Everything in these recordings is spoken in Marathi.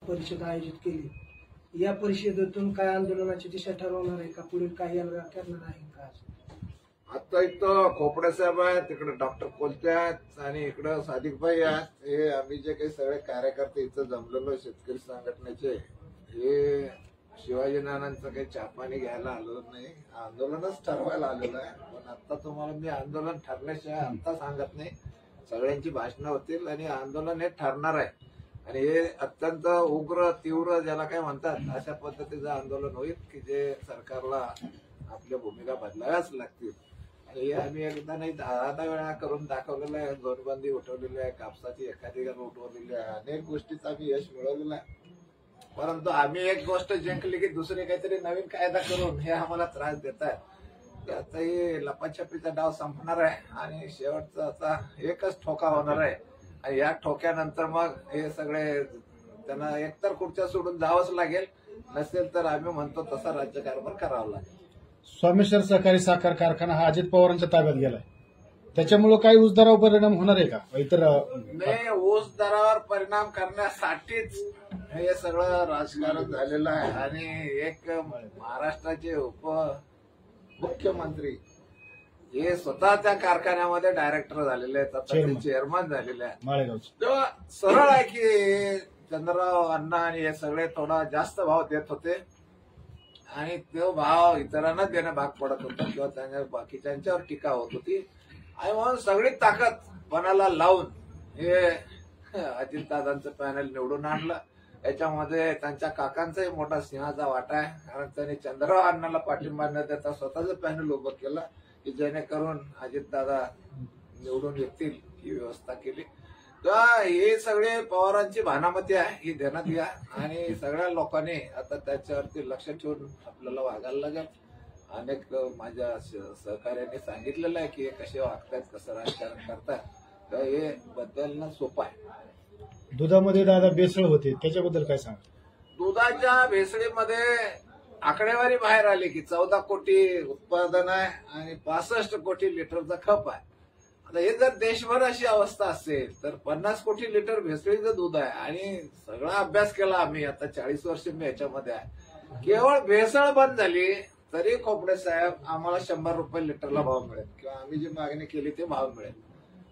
परिषद आयोजित केली। या परिषदेतून काय आंदोलनाची दिशा ठरवणार आहे का, पुढील काही करणार आहे का? आता इथं खोपडे साहेब आहेत, तिकडे डॉक्टर कोलते आहेत आणि इकडं सादिकभाई आहेत. हे आम्ही जे काही सगळे कार्यकर्ते इथं जमलेलो शेतकरी संघटनेचे, हे शिवाजी नानांचं काही चहापाणी घ्यायला आलो नाही, आंदोलनच ठरवायला आलेलं आहे. पण आता तुम्हाला मी आंदोलन ठरल्याशिवाय आता सांगत नाही. सगळ्यांची भाषणं होतील आणि आंदोलन हे ठरणार आहे आणि हे अत्यंत उग्र तीव्र ज्याला काय म्हणतात अशा पद्धतीचं आंदोलन होईल की जे सरकारला आपल्या भूमिका बदलाव्याच लागतील. आणि हे आम्ही एकदा नाही 10 वेळा करून दाखवलेलं आहे. नोटबंदी उठवलेली आहे, कापसाची एखादी उठवलेली आहे, अनेक गोष्टीत आम्ही यश मिळवलेलं आहे. परंतु आम्ही एक गोष्ट जिंकली की दुसरी काहीतरी नवीन कायदा करून हे आम्हाला त्रास देत आहेत. आता हे लपाछपीचा डाव संपणार आहे आणि शेवटचा आता एकच ठोका होणार आहे आणि या ठोक्यानंतर मग हे सगळे त्यांना एकतर खुर्च्या सोडून जावंच लागेल, नसेल तर आम्ही म्हणतो तसा राज्यकारभार करावा लागेल. स्वामीश्वर सहकारी साखर कारखाना हा अजित पवारांच्या ताब्यात गेलाय, त्याच्यामुळे काही ऊस दरावर परिणाम होणार आहे का? इतर नाही, ऊस दरावर परिणाम करण्यासाठीच हे सगळं राजकारण झालेलं आहे आणि एक महाराष्ट्राचे मुख्यमंत्री हे स्वतः त्या कारखान्यामध्ये डायरेक्टर झालेले आहेत, आता चेअरमन झालेले आहेत. तेव्हा सरळ आहे की चंद्रराव अण्णा आणि हे सगळे थोडा जास्त भाव देत होते आणि तो भाव इतरांना देणं भाग पडत होता किंवा त्यांच्या बाकीच्यांच्यावर टीका होत होती आणि म्हणून सगळी ताकद पणाला लावून हे अजितदादांचं पॅनल निवडून आणलं. याच्यामध्ये त्यांच्या काकांचाही मोठा सिंहाचा वाटा आहे, कारण त्यांनी चंद्रराव अण्णाला पाठिंबा न देता स्वतःच पॅनल उभं केलं की जेणेकरून अजितदादा निवडून येतील ही व्यवस्था केली. तर हे सगळे पवारांची भानामती आहे ही ध्यानात घ्या आणि सगळ्या लोकांनी आता त्याच्यावरती लक्ष ठेवून आपल्याला वागायला लागेल. अनेक माझ्या सहकार्यांनी सांगितलेलं आहे की हे कसे वागतायत, कसं राजकारण करतायत, तर हे बदलणं सोपं आहे. दुधामध्ये दादा भेसळ होते, त्याच्याबद्दल काय सांगा? दुधाच्या भेसळीमध्ये आकडेवारी बाहेर आली की 14 कोटी उत्पादन आहे आणि 65 कोटी लिटरचा खप आहे. आता हे जर देशभर अशी अवस्था असेल तर 50 कोटी लिटर भेसळीचं दूध आहे आणि सगळा अभ्यास केला आम्ही, आता 40 वर्ष मी याच्यामध्ये आहे. केवळ भेसळ बंद झाली तरी खोपडे साहेब आम्हाला 100 रुपये लिटरला भाव मिळेल किंवा आम्ही जी मागणी केली ते भाव मिळेल.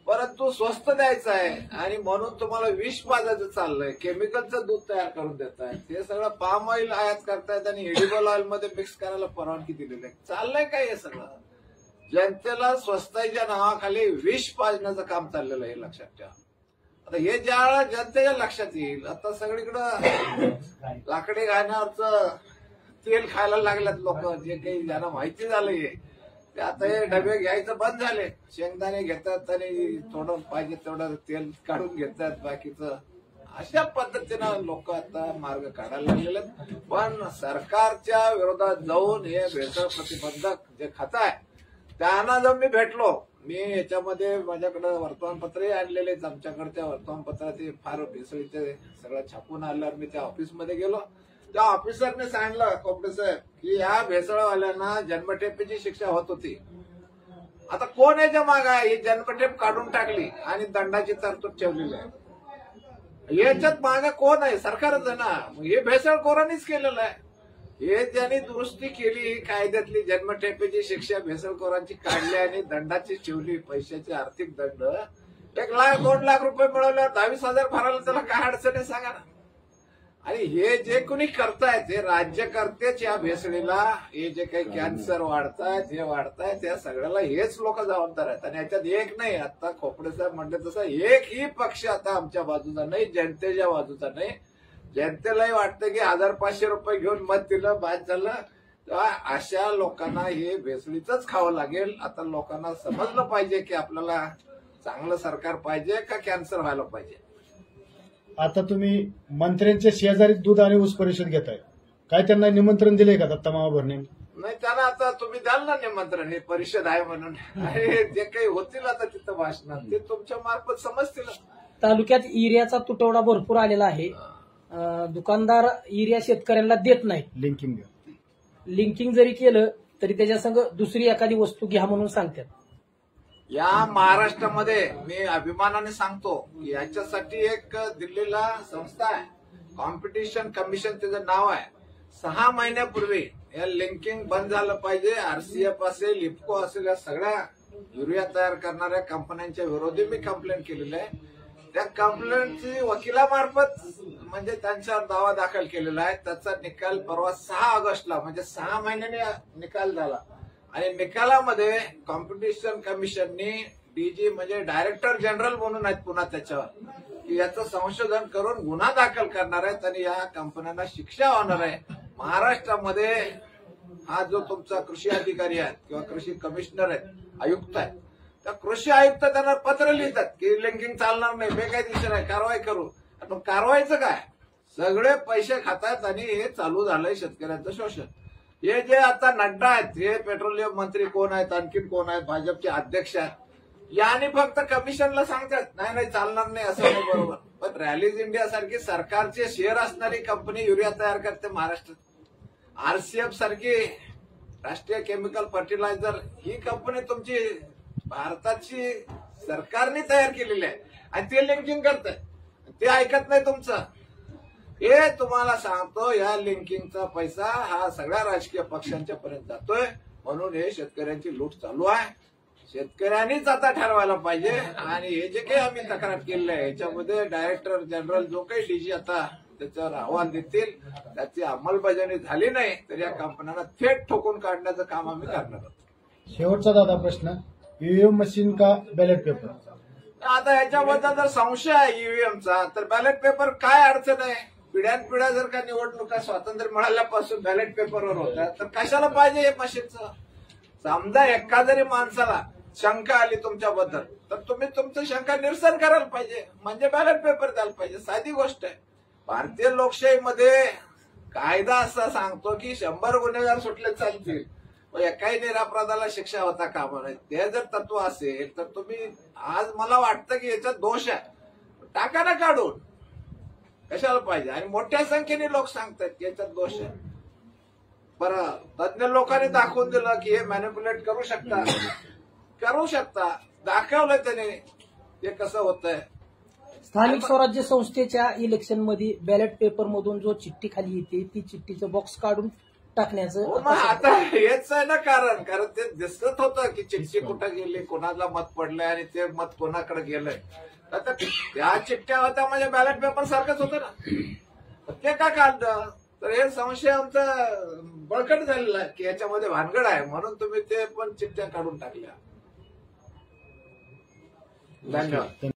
परंतु स्वस्त द्यायचं आहे आणि म्हणून तुम्हाला विष पाजायचं चाललंय, केमिकलचं दूध तयार करून देत आहेत, हे सगळं पाम ऑइल आयात करतायत आणि एडिबल ऑइल मध्ये मिक्स करायला परवानगी दिलेली आहे. चाललंय काय हे सगळं? जनतेला स्वस्ताईच्या नावाखाली विष पाजण्याचं काम चाललेलं आहे, लक्षात ठेवा. आता हे ज्या वेळा जनतेच्या लक्षात येईल, आता सगळीकडं लाकडी घाण्यावरचं तेल खायला लागल्यात लोक, जे काही ज्यांना माहिती झालंय ते आता हे डबे घ्यायचं बंद झाले. शेंगदाणे घेतात आणि थोडं पाहिजे तेवढं तेल काढून घेतात, बाकीचं अशा पद्धतीनं लोक आता मार्ग काढायला लागलेले आहेत. पण सरकारच्या विरोधात जाऊन हे भेसळ प्रतिबंधक जे खातं आहे त्यांना जर मी भेटलो, मी याच्यामध्ये माझ्याकडे वर्तमानपत्रही आणलेले आहेत. आमच्याकडच्या वर्तमानपत्रात फार भेसळीचे सगळं छापून आल्यावर मी त्या ऑफिसमध्ये गेलो, त्या ऑफिसरने सांगितलं खोपडे साहेब की या भेसळवाल्यांना जन्मठेपेची शिक्षा होत होती. आता कोण याच्या माग आहे? ही जन्मठेप काढून टाकली आणि दंडाची तरतूद ठेवलेली आहे. याच्यात मागे कोण आहे? सरकारच आहे ना. हे भेसळखोरांनीच केलेलं आहे. हे ज्यांनी दुरुस्ती केली कायद्यातली, जन्मठेपेची शिक्षा भेसळखोरांची काढली आणि दंडाची ठेवली, पैशाचे आर्थिक दंड. 1 लाख 2 लाख रुपये मिळवल्यावर 22,000 भरायला त्याला काय अडचण आहे सांगा ना. आणि हे जे कोणी करतायत हे राज्यकर्तेच या भेसळीला, हे जे काही कॅन्सर वाढतायत हे वाढतायत, या सगळ्याला हेच लोक जबाबदार आहेत. आणि याच्यात एक नाही, आता खोपडे साहेब म्हणले तसं एकही पक्ष आता आमच्या बाजूचा नाही, जनतेच्या बाजूचा नाही. जनतेलाही वाटतं की 1000-500 रुपये घेऊन मत दिलं बाद झालं, तेव्हा अशा लोकांना हे भेसळीच खावं लागेल. आता लोकांना समजलं पाहिजे की आपल्याला चांगलं सरकार पाहिजे का कॅन्सर व्हायला पाहिजे. आता तुम्ही मंत्र्यांच्या शेजारी दूध आणि ऊस परिषद घेताय, काय त्यांना निमंत्रण दिले का दत्ता मामा भरणे? नाही, त्यांना आता तुम्ही द्याल ना निमंत्रण, हे परिषद आहे म्हणून. जे काही होतील आता तिथं भाषण ते तुमच्या मार्फत समजतील. तालुक्यात युरियाचा तुटवडा भरपूर आलेला आहे. दुकानदार युरिया शेतकऱ्यांना देत नाही. लिंकिंग जरी केलं तरी त्याच्या संग दुसरी एखादी वस्तू घ्या म्हणून सांगतात. या महाराष्ट्रामध्ये मी अभिमानाने सांगतो याच्यासाठी एक दिल्लीला संस्था आहे कॉम्पिटिशन कमिशन त्याचं नाव आहे, 6 महिन्यापूर्वी या लिंकिंग बंद झालं पाहिजे. आरसीएफ असेल, इफ्को असेल, या सगळ्या युरिया तयार करणाऱ्या कंपन्यांच्या विरोधी मी कंप्लेंट केलेली आहे. त्या कंप्लेंटची वकिलामार्फत म्हणजे त्यांच्यावर दावा दाखल केलेला आहे. त्याचा निकाल परवा 6 ऑगस्टला म्हणजे 6 महिन्याने निकाल झाला आणि निकालामध्ये कॉम्पिटिशन कमिशननी डीजी म्हणजे डायरेक्टर जनरल म्हणून आहेत पुन्हा त्याच्यावर की याचं संशोधन करून गुन्हा दाखल करणार आहेत आणि या कंपन्यांना शिक्षा होणार आहे. महाराष्ट्रामध्ये हा जो तुमचा कृषी अधिकारी आहेत किंवा कृषी कमिशनर आहेत, आयुक्त आहेत, त्या कृषी आयुक्त त्यांना पत्र लिहितात की लिंकिंग चालणार नाही, बेकायदेशीर आहे, कारवाई करू. पण कारवाईचं काय, सगळे पैसे खातात आणि हे चालू झालंय शेतकऱ्यांचं शोषण. हे जे आता नड्डा आहेत, हे पेट्रोलियम मंत्री कोण आहेत, आणखीन कोण आहेत, भाजपचे अध्यक्ष आहेत, याने फक्त कमिशनला सांगतात नाही नाही चालणार नाही असं नाही बरोबर. पण रॅलीज इंडिया सारखी सरकारचे शेअर असणारी कंपनी युरिया तयार करते महाराष्ट्रात. आरसीएफ सारखी राष्ट्रीय केमिकल फर्टिलायझर ही कंपनी तुमची भारताची सरकारने तयार केलेली आहे आणि ते लिंकिंग करताय, ते ऐकत नाही तुमचं. हे तुम्हाला सांगतो, या लिंकिंगचा पैसा हा सगळ्या राजकीय पक्षांच्या पर्यंत जातोय. म्हणून हे शेतकऱ्यांची लूट चालू आहे. शेतकऱ्यांनीच आता ठरवायला पाहिजे आणि हे जे काही आम्ही तक्रार केलेली आहे याच्यामध्ये डायरेक्टर जनरल जो काही डीजी आता त्याच्यावर अहवाल देतील, त्याची अंमलबजावणी झाली नाही तर या कंपन्यांना थेट ठोकून काढण्याचं काम आम्ही करणार आहोत. शेवटचा दादा प्रश्न, ईव्हीएम मशीन का बॅलेट पेपर? आता याच्याबद्दल जर संशय आहे ईव्हीएमचा तर बॅलेट पेपर काय अडचण आहे? पिढ्यानपिढ्या जर का निवडणुका स्वातंत्र्य मिळाल्यापासून बॅलेट पेपरवर होत्या तर कशाला पाहिजे हे मशीनचं? समजा एका जरी माणसाला शंका आली तुमच्याबद्दल तर तुम्ही तुमचं शंका निरसन करायला पाहिजे, म्हणजे बॅलेट पेपर द्यायला पाहिजे. साधी गोष्ट आहे. भारतीय लोकशाहीमध्ये कायदा असा सांगतो की 100 गुन्हेगार सुटले चालतील, एकाही निरपराधाला शिक्षा होता कामा नये. ते जर तत्व असेल तर तुम्ही आज मला वाटतं की याच्यात दोष आहे, टाका ना काढून, कशाला पाहिजे? आणि मोठ्या संख्येने लोक सांगतात की याच्यात दोष आहे. बरं, तज्ञ लोकांनी दाखवून दिलं की हे मॅनिप्युलेट करू शकता, दाखवलं त्याने ते कसं होतंय. स्थानिक स्वराज्य संस्थेच्या इलेक्शनमध्ये बॅलेट पेपर मधून जो चिठ्ठी खाली येते ती चिठ्ठीचं बॉक्स काढून टाकण्याचं आता हेच आहे ना कारण ते दिसत होतं की चिठ्ठी कुठं गेली, कोणाला मत पडलंय आणि ते मत कोणाकडे गेलंय. आता त्या चिठ्ठ्या होत्या म्हणजे बॅलेट पेपर सारखंच होतं ना, ते का काढलं? तर हे संशय आमचा बळकट झालेला आहे की याच्यामध्ये भानगड आहे, म्हणून तुम्ही ते पण चिठ्ठ्या काढून टाकल्या. धन्यवाद.